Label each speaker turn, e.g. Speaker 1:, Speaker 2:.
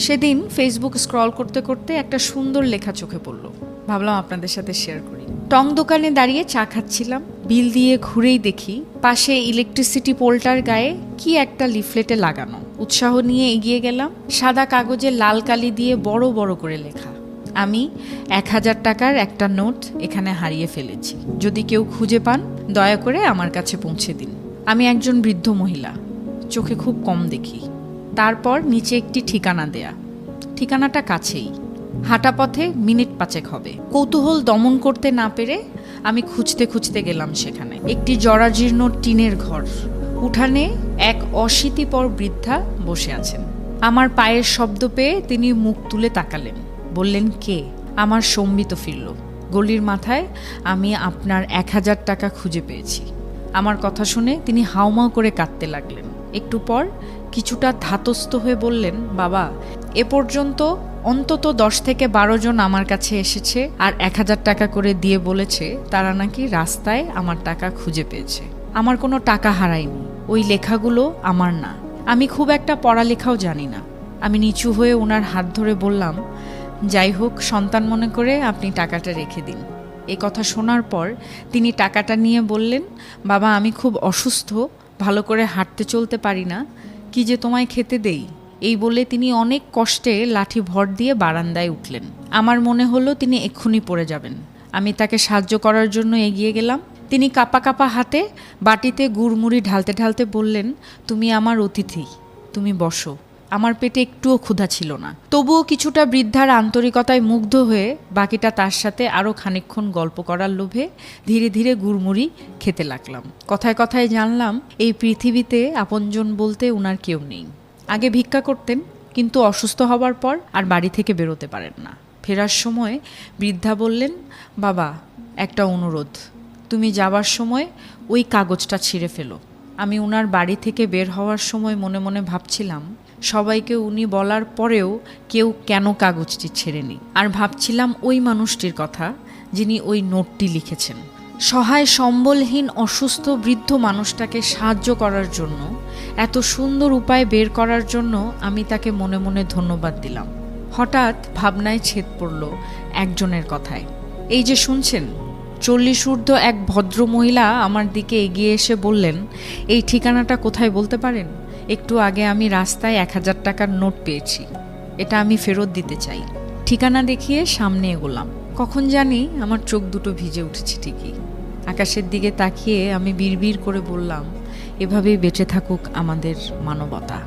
Speaker 1: সেদিন Facebook scroll করতে করতে একটা সুন্দর লেখা চোখে পড়লো, ভাবলাম আপনাদের সাথে শেয়ার করি। টং দোকানে দাঁড়িয়ে চা খাচ্ছিলাম, বিল দিয়ে ঘুরেই দেখি পাশে ইলেকট্রিসিটি পোলটার গায়ে কি একটা লিফলেটে লাগানো। উৎসাহ নিয়ে এগিয়ে গেলাম। সাদা কাগজে লাল কালি দিয়ে বড় বড় করে লেখা, আমি 1000 টাকার একটা নোট এখানে হারিয়ে ফেলেছি, যদি কেউ খুঁজে পান দয়া করে আমার কাছে পৌঁছে দিন। আমি একজন বৃদ্ধ মহিলা, চোখে খুব কম দেখি। তারপর নিচে একটি ঠিকানা দেয়া, ঠিকানাটা কাছেই, হাঁটা পথে মিনিট 5 হবে। কৌতূহল দমন করতে না পেরে আমি খুঁজতে খুঁজতে গেলাম সেখানে। একটি জরাজীর্ণ টিনের ঘর, উঠানে এক অশীতিপর বৃদ্ধা বসে আছেন। আমার পায়ের শব্দ পেয়ে তিনি মুখ তুলে তাকালেন, বললেন কে? আমার সম্বিত ফিরল। গলির মাথায় আমি আপনার 1000 টাকা খুঁজে পেয়েছি। আমার কথা শুনে তিনি হাউমাউ করে কাঁদতে লাগলেন। একটু পর কিছুটা ধাতস্থ হয়ে বললেন, বাবা, এ পর্যন্ত অন্তত 10 থেকে 12 জন আমার কাছে এসেছে আর 1000 টাকা করে দিয়ে বলেছে তারা নাকি রাস্তায় আমার টাকা খুঁজে পেয়েছে। আমার কোনো টাকা হারায়নি, ওই লেখাগুলো আমার না। আমি খুব একটা পড়ালেখাও জানি না। আমি নিচু হয়ে ওনার হাত ধরে বললাম, যাই হোক, সন্তান মনে করে আপনি টাকাটা রেখে দিন। এই কথা শোনার পর তিনি টাকাটা নিয়ে বললেন, বাবা, আমি খুব অসুস্থ, ভালো করে হাঁটতে চলতে পারি না, কি যে তোমায় খেতে দেই। এই বলে তিনি অনেক কষ্টে লাঠি ভর দিয়ে বারান্দায় উঠলেন। আমার মনে হলো তিনি এক্ষুনি পড়ে যাবেন। আমি তাকে সাহায্য করার জন্য এগিয়ে গেলাম। তিনি কাঁপা কাঁপা হাতে বাটিতে গুড়মুড়ি ঢালতে ঢালতে বললেন, তুমি আমার অতিথি, তুমি বসো। আমার পেটে একটুও ক্ষুধা ছিল না, তবুও কিছুটা বৃদ্ধার আন্তরিকতায় মুগ্ধ হয়ে বাকিটা তার সাথে আরও খানিকক্ষণ গল্প করার লোভে ধীরে ধীরে গুড়মুড়ি খেতে লাগলাম। কথায় কথায় জানলাম এই পৃথিবীতে আপনজন বলতে উনার কেউ নেই। আগে ভিক্ষা করতেন, কিন্তু অসুস্থ হবার পর আর বাড়ি থেকে বেরোতে পারেন না। ফেরার সময় বৃদ্ধা বললেন, বাবা, একটা অনুরোধ, তুমি যাবার সময় ওই কাগজটা ছিঁড়ে ফেলো। আমি উনার বাড়ি থেকে বের হওয়ার সময় মনে মনে ভাবছিলাম, সবাইকে উনি বলার পরেও কেউ কেন কাগজটি ছেড়েনি। আর ভাবছিলাম ওই মানুষটির কথা যিনি ওই নোটটি লিখেছেন। সহায় সম্বলহীন অসুস্থ বৃদ্ধ মানুষটাকে সাহায্য করার জন্য, এত সুন্দর উপায় বের করার জন্য আমি তাকে মনে মনে ধন্যবাদ দিলাম। হঠাৎ ভাবনায় ছেদ পড়ল একজনের কথায়। এই যে শুনছেন, 40 ঊর্ধ্ব এক ভদ্র মহিলা আমার দিকে এগিয়ে এসে বললেন, এই ঠিকানাটা কোথায় বলতে পারেন? একটু আগে আমি রাস্তায় 1000 টাকার নোট পেয়েছি, এটা আমি ফেরত দিতে চাই। ঠিকানা দেখিয়ে সামনে এগোলাম। কখন জানি আমার চোখ দুটো ভিজে উঠেছে ঠিকই। আকাশের দিকে তাকিয়ে আমি বিড়বিড় করে বললাম, এভাবেই বেঁচে থাকুক আমাদের মানবতা।